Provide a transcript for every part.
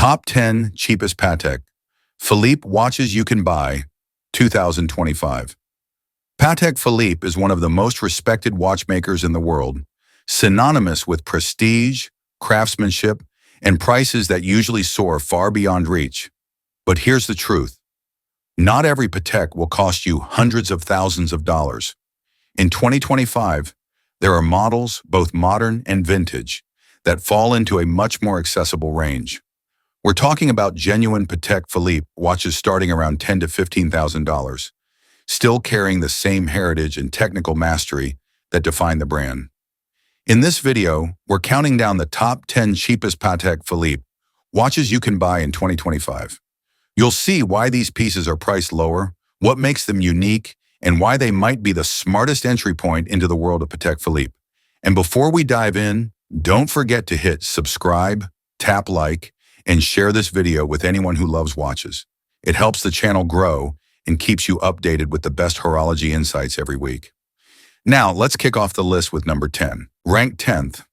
Top 10 Cheapest Patek Philippe Watches You Can Buy, 2025. Patek Philippe is one of the most respected watchmakers in the world, synonymous with prestige, craftsmanship, and prices that usually soar far beyond reach. But here's the truth. Not every Patek will cost you hundreds of thousands of dollars. In 2025, there are models, both modern and vintage, that fall into a much more accessible range. We're talking about genuine Patek Philippe watches starting around $10,000 to $15,000, still carrying the same heritage and technical mastery that define the brand. In this video, we're counting down the top 10 cheapest Patek Philippe watches you can buy in 2025. You'll see why these pieces are priced lower, what makes them unique, and why they might be the smartest entry point into the world of Patek Philippe. And before we dive in, don't forget to hit subscribe, tap like, and share this video with anyone who loves watches. It helps the channel grow and keeps you updated with the best horology insights every week. Now, let's kick off the list with number 10. Ranked 10th,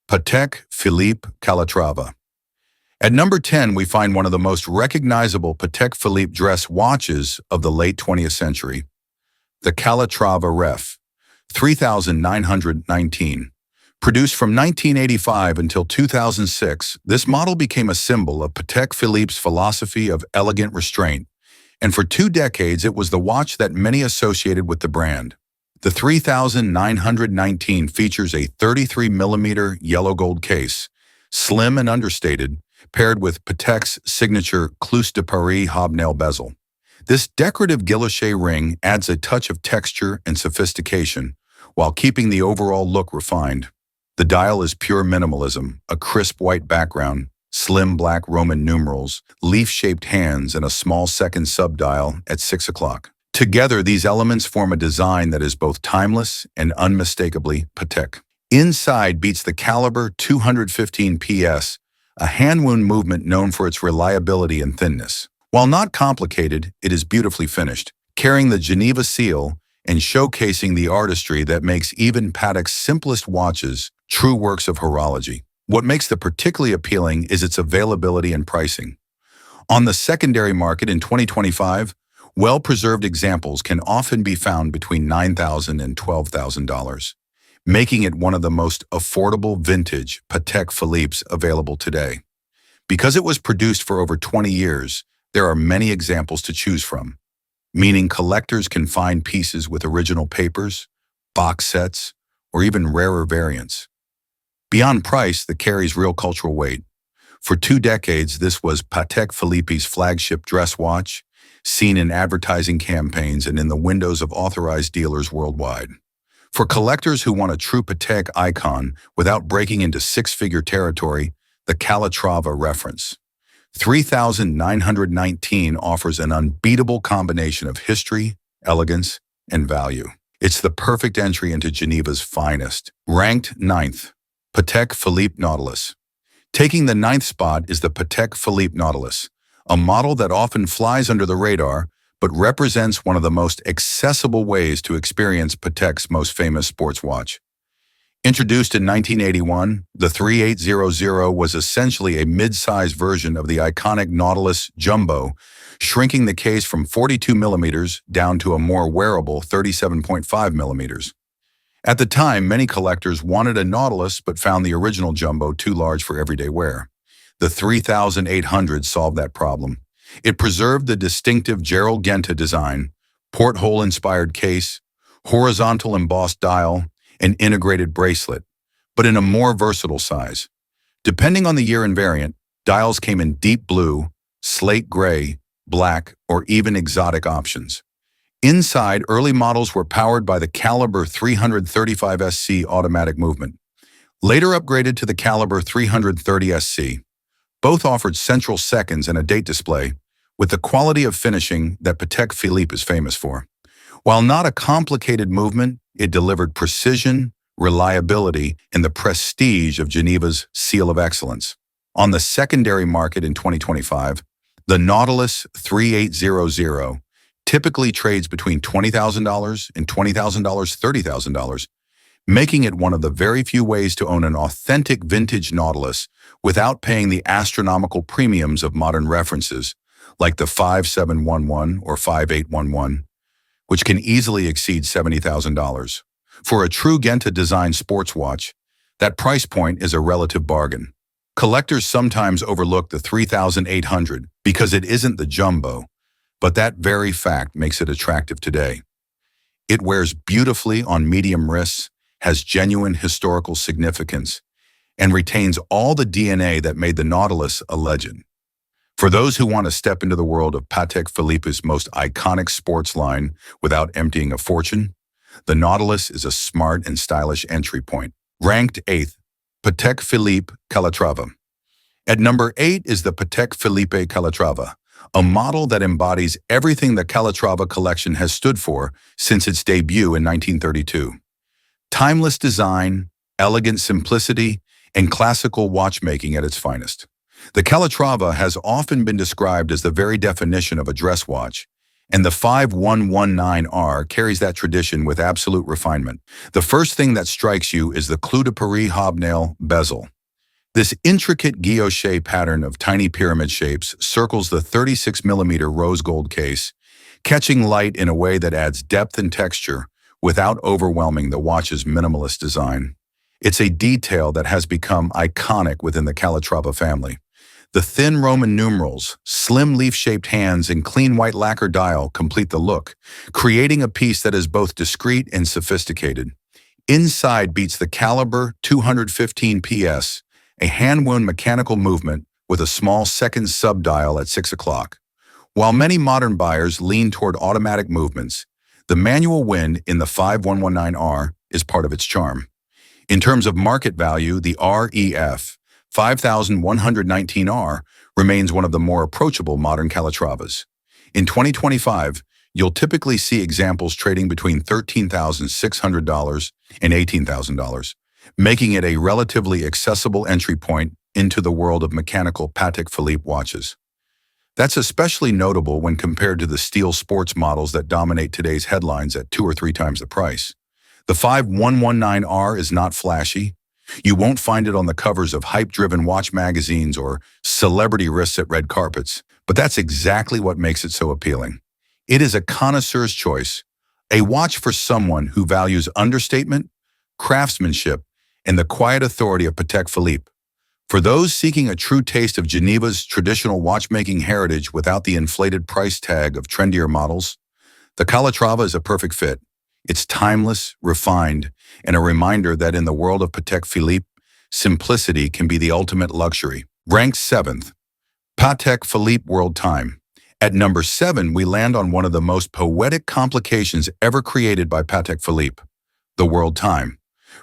Patek Philippe Calatrava. At number 10, we find one of the most recognizable Patek Philippe dress watches of the late 20th century, the Calatrava Ref 3919. Produced from 1985 until 2006, this model became a symbol of Patek Philippe's philosophy of elegant restraint, and for 2 decades it was the watch that many associated with the brand. The 3919 features a 33mm yellow gold case, slim and understated, paired with Patek's signature Clous de Paris hobnail bezel. This decorative guilloche ring adds a touch of texture and sophistication, while keeping the overall look refined. The dial is pure minimalism, a crisp white background, slim black Roman numerals, leaf-shaped hands, and a small second subdial at 6 o'clock. Together, these elements form a design that is both timeless and unmistakably Patek. Inside beats the caliber 215 PS, a hand-wound movement known for its reliability and thinness. While not complicated, it is beautifully finished, carrying the Geneva seal and showcasing the artistry that makes even Patek's simplest watches true works of horology. What makes them particularly appealing is its availability and pricing. On the secondary market in 2025, well-preserved examples can often be found between $9,000 and $12,000, making it one of the most affordable vintage Patek Philippe's available today. Because it was produced for over 20 years, there are many examples to choose from, meaning collectors can find pieces with original papers, box sets, or even rarer variants. Beyond price, that carries real cultural weight. For 2 decades, this was Patek Philippe's flagship dress watch, seen in advertising campaigns and in the windows of authorized dealers worldwide. For collectors who want a true Patek icon without breaking into 6-figure territory, the Calatrava reference 3919 offers an unbeatable combination of history, elegance, and value. It's the perfect entry into Geneva's finest. Ranked 9th, Patek Philippe Nautilus. Taking the 9th spot is the Patek Philippe Nautilus, a model that often flies under the radar but represents one of the most accessible ways to experience Patek's most famous sports watch. Introduced in 1981, the 3800 was essentially a mid-size version of the iconic Nautilus Jumbo, shrinking the case from 42mm down to a more wearable 37.5mm. At the time, many collectors wanted a Nautilus but found the original Jumbo too large for everyday wear. The 3800 solved that problem. It preserved the distinctive Gerald Genta design, porthole-inspired case, horizontal embossed dial, and integrated bracelet, but in a more versatile size. Depending on the year and variant, dials came in deep blue, slate gray, black, or even exotic options. Inside, early models were powered by the Caliber 335SC automatic movement, later upgraded to the Caliber 330SC. Both offered central seconds and a date display, with the quality of finishing that Patek Philippe is famous for. While not a complicated movement, it delivered precision, reliability, and the prestige of Geneva's seal of excellence. On the secondary market in 2025, the Nautilus 3800 typically trades between $20,000 and $20,000, making it one of the very few ways to own an authentic vintage Nautilus without paying the astronomical premiums of modern references, like the 5711 or 5811, which can easily exceed $70,000. For a true Genta-designed sports watch, that price point is a relative bargain. Collectors sometimes overlook the 3,800 because it isn't the jumbo, but that very fact makes it attractive today. It wears beautifully on medium wrists, has genuine historical significance, and retains all the DNA that made the Nautilus a legend. For those who want to step into the world of Patek Philippe's most iconic sports line without emptying a fortune, the Nautilus is a smart and stylish entry point. Ranked 8th, Patek Philippe Calatrava. At number 8 is the Patek Philippe Calatrava, a model that embodies everything the Calatrava collection has stood for since its debut in 1932. Timeless design, elegant simplicity, and classical watchmaking at its finest. The Calatrava has often been described as the very definition of a dress watch, and the 5119R carries that tradition with absolute refinement. The first thing that strikes you is the Clou de Paris hobnail bezel. This intricate guilloche pattern of tiny pyramid shapes circles the 36mm rose gold case, catching light in a way that adds depth and texture without overwhelming the watch's minimalist design. It's a detail that has become iconic within the Calatrava family. The thin Roman numerals, slim leaf-shaped hands, and clean white lacquer dial complete the look, creating a piece that is both discreet and sophisticated. Inside beats the caliber 215 PS, a hand-wound mechanical movement with a small second sub-dial at 6 o'clock. While many modern buyers lean toward automatic movements, the manual wind in the 5119R is part of its charm. In terms of market value, the REF 5119R remains one of the more approachable modern Calatravas. In 2025, you'll typically see examples trading between $13,600 and $18,000, making it a relatively accessible entry point into the world of mechanical Patek Philippe watches. That's especially notable when compared to the steel sports models that dominate today's headlines at 2 or 3 times the price. The 5119R is not flashy. You won't find it on the covers of hype-driven watch magazines or celebrity wrists at red carpets, but that's exactly what makes it so appealing. It is a connoisseur's choice, a watch for someone who values understatement, craftsmanship, and the quiet authority of Patek Philippe. For those seeking a true taste of Geneva's traditional watchmaking heritage without the inflated price tag of trendier models, the Calatrava is a perfect fit. It's timeless, refined, and a reminder that in the world of Patek Philippe, simplicity can be the ultimate luxury. Ranked 7th, Patek Philippe World Time. At number 7, we land on one of the most poetic complications ever created by Patek Philippe, the World Time.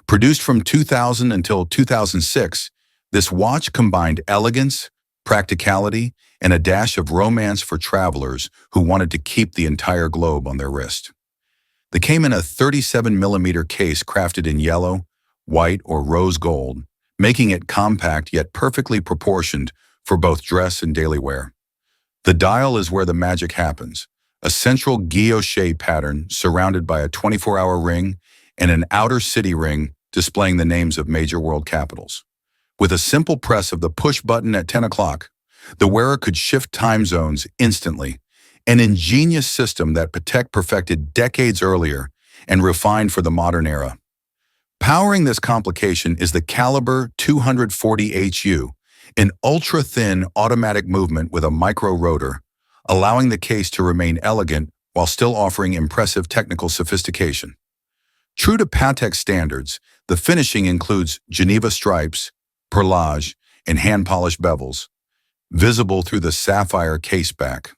Produced from 2000 until 2006, this watch combined elegance, practicality, and a dash of romance for travelers who wanted to keep the entire globe on their wrist. They came in a 37mm case crafted in yellow, white, or rose gold, making it compact yet perfectly proportioned for both dress and daily wear. The dial is where the magic happens, a central guilloche pattern surrounded by a 24-hour ring and an outer city ring displaying the names of major world capitals. With a simple press of the push button at 10 o'clock, the wearer could shift time zones instantly, an ingenious system that Patek perfected decades earlier and refined for the modern era. Powering this complication is the Caliber 240HU, an ultra-thin automatic movement with a micro rotor, allowing the case to remain elegant while still offering impressive technical sophistication. True to Patek standards, the finishing includes Geneva stripes, perlage, and hand-polished bevels, visible through the sapphire case back.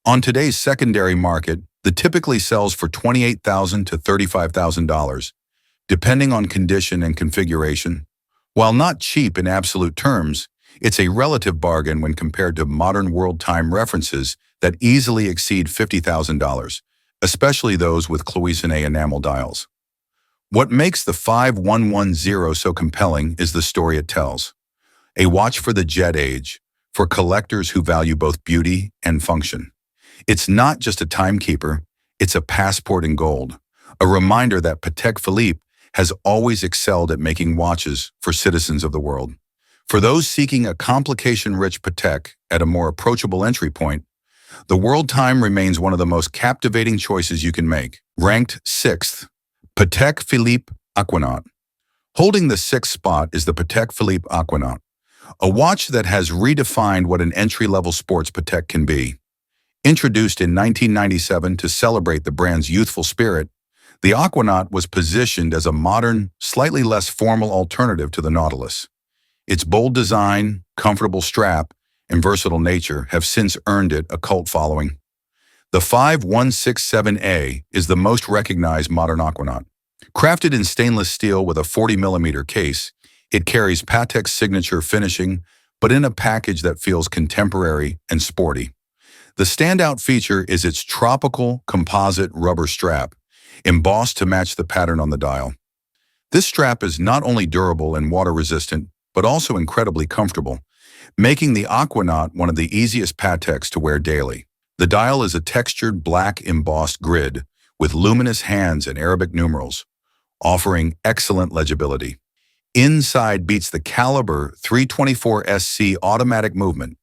On today's secondary market, the typically sells for $28,000 to $35,000, depending on condition and configuration. While not cheap in absolute terms, it's a relative bargain when compared to modern world time references that easily exceed $50,000, especially those with cloisonné enamel dials. What makes the 5110 so compelling is the story it tells. A watch for the jet age, for collectors who value both beauty and function. It's not just a timekeeper, it's a passport in gold, a reminder that Patek Philippe has always excelled at making watches for citizens of the world. For those seeking a complication-rich Patek at a more approachable entry point, the World Time remains one of the most captivating choices you can make. Ranked 6th, Patek Philippe Aquanaut. Holding the 6th spot is the Patek Philippe Aquanaut, a watch that has redefined what an entry-level sports Patek can be. Introduced in 1997 to celebrate the brand's youthful spirit, the Aquanaut was positioned as a modern, slightly less formal alternative to the Nautilus. Its bold design, comfortable strap, and versatile nature have since earned it a cult following. The 5167A is the most recognized modern Aquanaut. Crafted in stainless steel with a 40mm case, it carries Patek's signature finishing, but in a package that feels contemporary and sporty. The standout feature is its tropical composite rubber strap, embossed to match the pattern on the dial. This strap is not only durable and water-resistant, but also incredibly comfortable, making the Aquanaut one of the easiest Pateks to wear daily. The dial is a textured black embossed grid with luminous hands and Arabic numerals, offering excellent legibility. Inside beats the caliber 324SC automatic movement,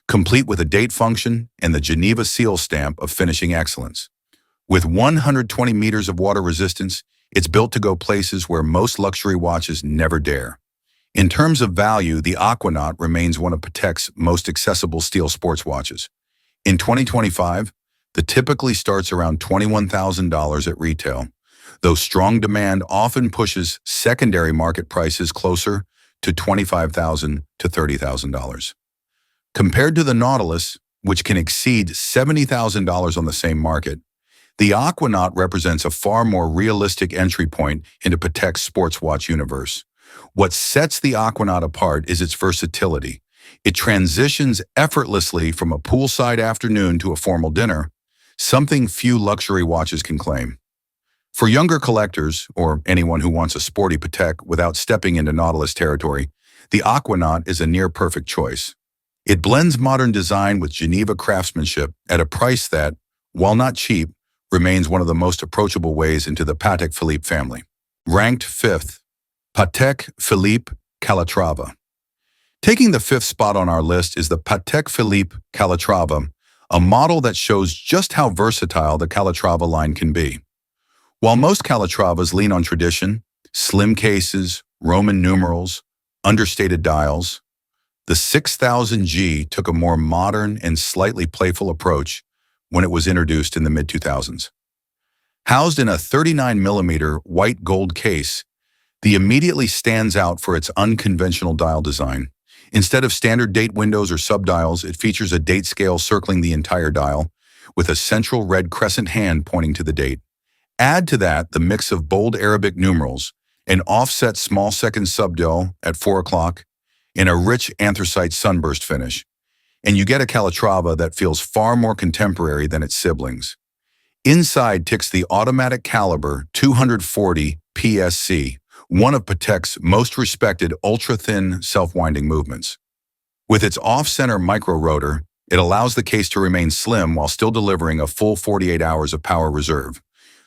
complete with a date function and the Geneva seal stamp of finishing excellence. With 120 meters of water resistance, it's built to go places where most luxury watches never dare. In terms of value, the Aquanaut remains one of Patek's most accessible steel sports watches. In 2025, the typically starts around $21,000 at retail, though strong demand often pushes secondary market prices closer to $25,000 to $30,000. Compared to the Nautilus, which can exceed $70,000 on the same market, the Aquanaut represents a far more realistic entry point into Patek's sports watch universe. What sets the Aquanaut apart is its versatility. It transitions effortlessly from a poolside afternoon to a formal dinner, something few luxury watches can claim. For younger collectors, or anyone who wants a sporty Patek without stepping into Nautilus territory, the Aquanaut is a near-perfect choice. It blends modern design with Geneva craftsmanship at a price that, while not cheap, remains one of the most approachable ways into the Patek Philippe family. Ranked 5th, Patek Philippe Calatrava. Taking the 5th spot on our list is the Patek Philippe Calatrava, a model that shows just how versatile the Calatrava line can be. While most Calatravas lean on tradition, slim cases, Roman numerals, understated dials, the 6000G took a more modern and slightly playful approach when it was introduced in the mid-2000s. Housed in a 39mm white gold case, the immediately stands out for its unconventional dial design. Instead of standard date windows or subdials, it features a date scale circling the entire dial, with a central red crescent hand pointing to the date. Add to that the mix of bold Arabic numerals, an offset small second subdial at 4 o'clock, and a rich anthracite sunburst finish, and you get a Calatrava that feels far more contemporary than its siblings. Inside ticks the automatic caliber 240 PSC, one of Patek's most respected ultra-thin self-winding movements. With its off-center micro-rotor, it allows the case to remain slim while still delivering a full 48 hours of power reserve.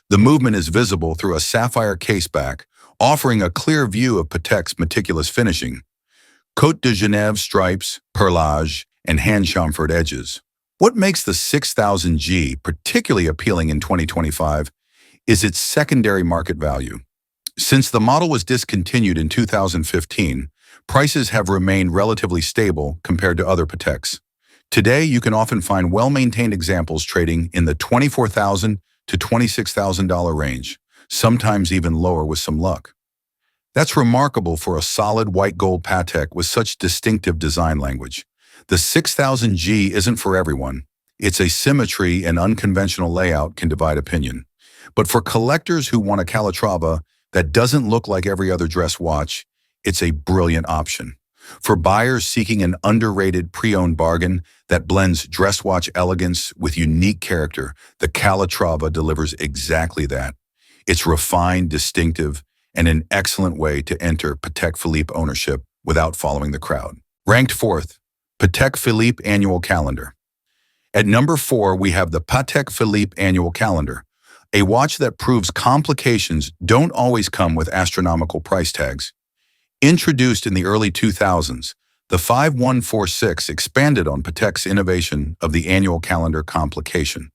The movement is visible through a sapphire caseback, offering a clear view of Patek's meticulous finishing. Côte de Genève stripes, perlage, and hand-chamfered edges. What makes the 6000G particularly appealing in 2025 is its secondary market value. Since the model was discontinued in 2015, prices have remained relatively stable compared to other Pateks. Today, you can often find well-maintained examples trading in the $24,000 to $26,000 range, sometimes even lower with some luck. That's remarkable for a solid white gold Patek with such distinctive design language. The 6000G isn't for everyone. Its asymmetry and unconventional layout can divide opinion. But for collectors who want a Calatrava that doesn't look like every other dress watch, it's a brilliant option. For buyers seeking an underrated pre-owned bargain that blends dress watch elegance with unique character, the Calatrava delivers exactly that. It's refined, distinctive, and an excellent way to enter Patek Philippe ownership without following the crowd. Ranked 4th, Patek Philippe Annual Calendar. At number 4, we have the Patek Philippe Annual Calendar, a watch that proves complications don't always come with astronomical price tags. Introduced in the early 2000s, The 5146 expanded on Patek's innovation of the annual calendar complication,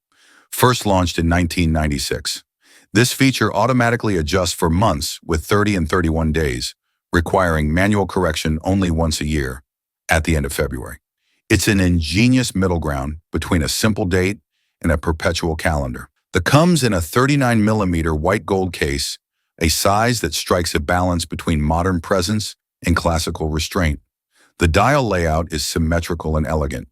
first launched in 1996. This feature automatically adjusts for months with 30 and 31 days, requiring manual correction only once a year, at the end of February. It's an ingenious middle ground between a simple date and a perpetual calendar. The comes in a 39mm white gold case, a size that strikes a balance between modern presence and classical restraint. The dial layout is symmetrical and elegant.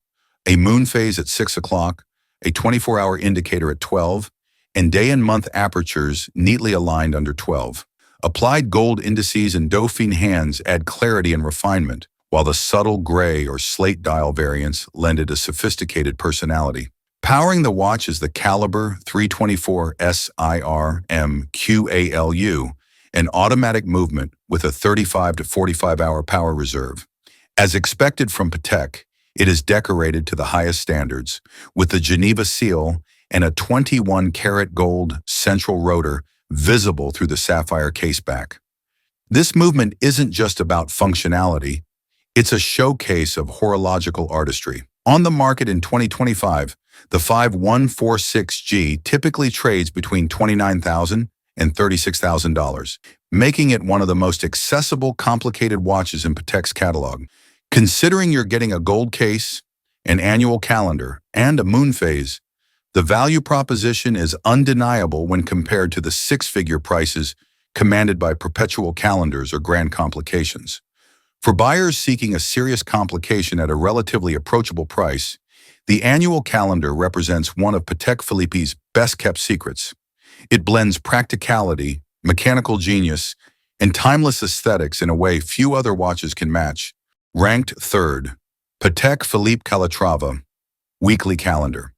A moon phase at 6 o'clock, a 24-hour indicator at 12, and day and month apertures neatly aligned under 12. Applied gold indices and Dauphine hands add clarity and refinement, while the subtle gray or slate dial variants lend it a sophisticated personality. Powering the watch is the Caliber 324 SIRM QALU, an automatic movement with a 35 to 45-hour power reserve. As expected from Patek, it is decorated to the highest standards, with the Geneva seal and a 21-karat gold central rotor visible through the sapphire caseback. This movement isn't just about functionality, it's a showcase of horological artistry. On the market in 2025, the 5146G typically trades between $29,000 and $36,000, making it one of the most accessible, complicated watches in Patek's catalog. Considering you're getting a gold case, an annual calendar, and a moon phase, the value proposition is undeniable when compared to the six-figure prices commanded by perpetual calendars or grand complications. For buyers seeking a serious complication at a relatively approachable price, the annual calendar represents one of Patek Philippe's best-kept secrets. It blends practicality, mechanical genius, and timeless aesthetics in a way few other watches can match. Ranked third, Patek Philippe Calatrava Weekly Calendar.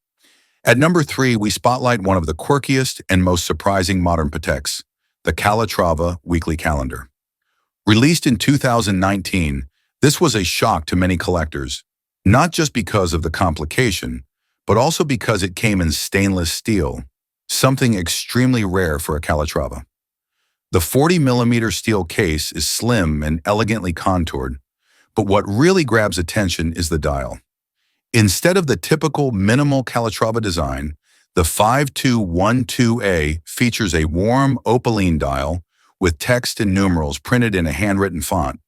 At number 3, we spotlight one of the quirkiest and most surprising modern Pateks, the Calatrava Weekly Calendar. Released in 2019, this was a shock to many collectors, not just because of the complication, but also because it came in stainless steel, something extremely rare for a Calatrava. The 40mm steel case is slim and elegantly contoured, but what really grabs attention is the dial. Instead of the typical minimal Calatrava design, the 5212A features a warm opaline dial with text and numerals printed in a handwritten font,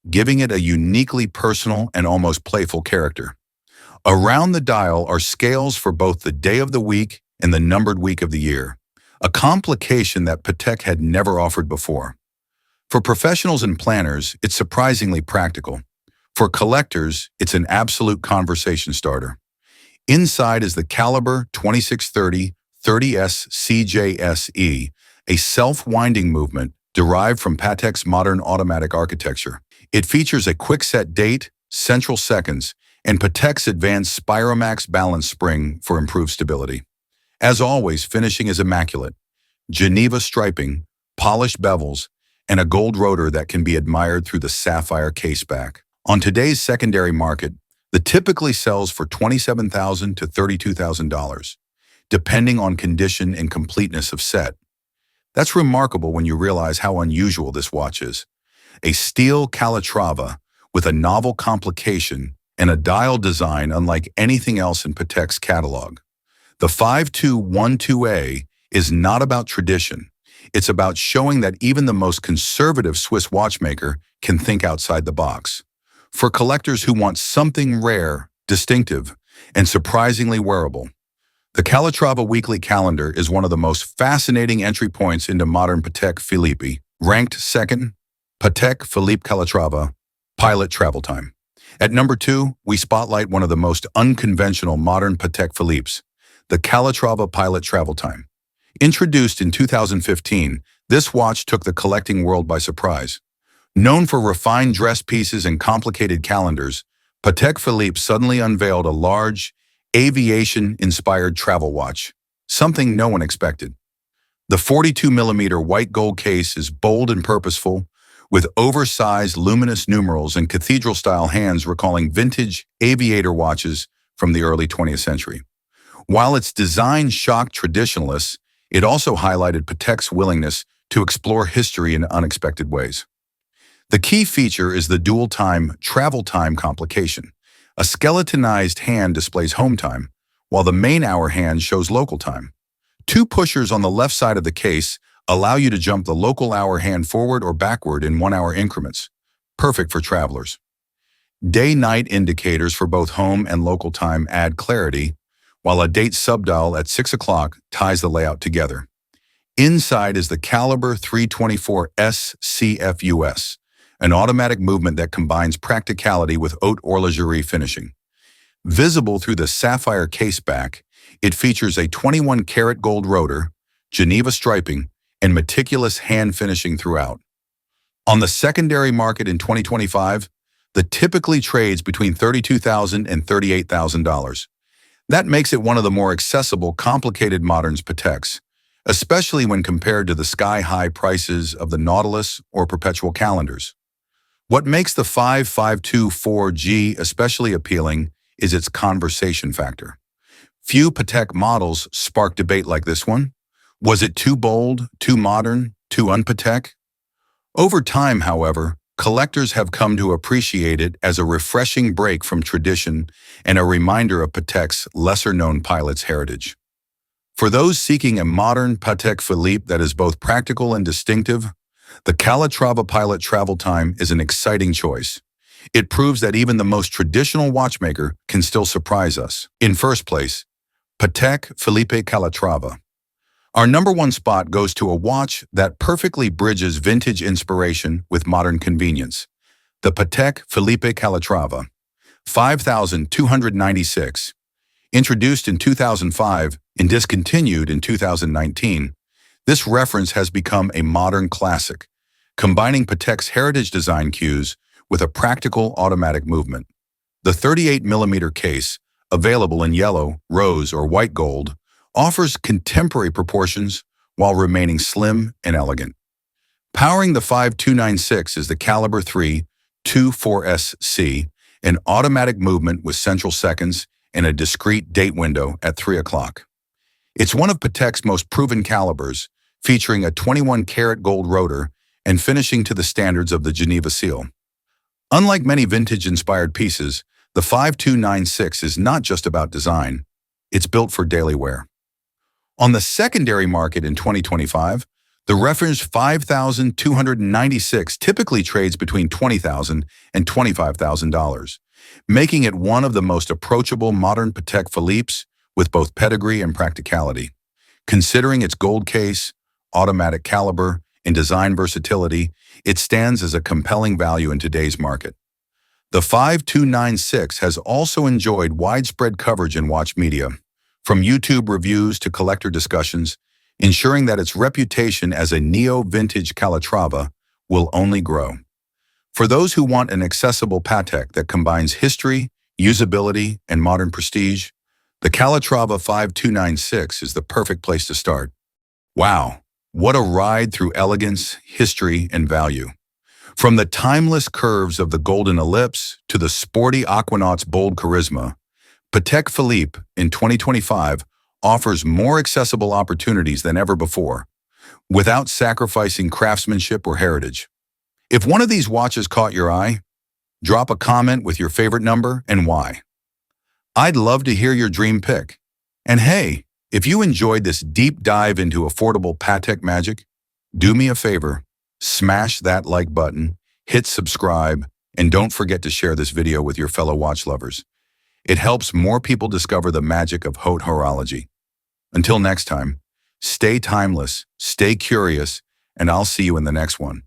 giving it a uniquely personal and almost playful character. Around the dial are scales for both the day of the week and the numbered week of the year, a complication that Patek had never offered before. For professionals and planners, it's surprisingly practical. For collectors, it's an absolute conversation starter. Inside is the Caliber 2630 30S CJSE, a self-winding movement derived from Patek's modern automatic architecture. It features a quick-set date, central seconds, and Patek's advanced Spiromax balance spring for improved stability. As always, finishing is immaculate. Geneva striping, polished bevels, and a gold rotor that can be admired through the sapphire caseback. On today's secondary market, the typically sells for $27,000 to $32,000, depending on condition and completeness of set. That's remarkable when you realize how unusual this watch is. A steel Calatrava with a novel complication and a dial design unlike anything else in Patek's catalog. The 5212A is not about tradition. It's about showing that even the most conservative Swiss watchmaker can think outside the box. For collectors who want something rare, distinctive, and surprisingly wearable, the Calatrava Weekly Calendar is one of the most fascinating entry points into modern Patek Philippe. Ranked second, Patek Philippe Calatrava Pilot Travel Time. At number 2, we spotlight one of the most unconventional modern Patek Philippe's, the Calatrava Pilot Travel Time. Introduced in 2015, this watch took the collecting world by surprise. Known for refined dress pieces and complicated calendars, Patek Philippe suddenly unveiled a large, aviation-inspired travel watch, something no one expected. The 42mm white gold case is bold and purposeful, with oversized luminous numerals and cathedral-style hands recalling vintage aviator watches from the early 20th century. While its design shocked traditionalists, it also highlighted Patek's willingness to explore history in unexpected ways. The key feature is the dual-time travel time complication. A skeletonized hand displays home time, while the main hour hand shows local time. Two pushers on the left side of the case allow you to jump the local hour hand forward or backward in 1-hour increments. Perfect for travelers. Day-night indicators for both home and local time add clarity, while a date subdial at 6 o'clock ties the layout together. Inside is the Caliber 324S CFUS, an automatic movement that combines practicality with haute horlogerie finishing. Visible through the sapphire case back, it features a 21-karat gold rotor, Geneva striping, and meticulous hand finishing throughout. On the secondary market in 2025, the typically trades between $32,000 and $38,000. That makes it one of the more accessible, complicated moderns Pateks, especially when compared to the sky-high prices of the Nautilus or perpetual calendars. What makes the 5524G especially appealing is its conversation factor. Few Patek models spark debate like this one. Was it too bold, too modern, too un-Patek? Over time, however, collectors have come to appreciate it as a refreshing break from tradition and a reminder of Patek's lesser-known pilot's heritage. For those seeking a modern Patek Philippe that is both practical and distinctive, the Calatrava pilot travel time is an exciting choice. It proves that even the most traditional watchmaker can still surprise us. In first place, Patek Philippe Calatrava. Our number one spot goes to a watch that perfectly bridges vintage inspiration with modern convenience. The Patek Philippe Calatrava, 5296. Introduced in 2005 and discontinued in 2019, this reference has become a modern classic, combining Patek's heritage design cues with a practical automatic movement. The 38mm case, available in yellow, rose, or white gold, offers contemporary proportions while remaining slim and elegant. Powering the 5296 is the Caliber 324SC, an automatic movement with central seconds and a discrete date window at 3 o'clock. It's one of Patek's most proven calibers, featuring a 21-karat gold rotor and finishing to the standards of the Geneva seal. Unlike many vintage-inspired pieces, the 5296 is not just about design. It's built for daily wear. On the secondary market in 2025, the reference 5296 typically trades between $20,000 and $25,000, making it one of the most approachable modern Patek Philippe's with both pedigree and practicality. Considering its gold case, automatic caliber, and design versatility, it stands as a compelling value in today's market. The 5296 has also enjoyed widespread coverage in watch media, from YouTube reviews to collector discussions, ensuring that its reputation as a neo-vintage Calatrava will only grow. For those who want an accessible Patek that combines history, usability, and modern prestige, the Calatrava 5296 is the perfect place to start. Wow, what a ride through elegance, history, and value. From the timeless curves of the golden ellipse to the sporty Aquanaut's bold charisma, Patek Philippe in 2025 offers more accessible opportunities than ever before, without sacrificing craftsmanship or heritage. If one of these watches caught your eye, drop a comment with your favorite number and why. I'd love to hear your dream pick. And hey, if you enjoyed this deep dive into affordable Patek magic, do me a favor, smash that like button, hit subscribe, and don't forget to share this video with your fellow watch lovers. It helps more people discover the magic of haute horology. Until next time, stay timeless, stay curious, and I'll see you in the next one.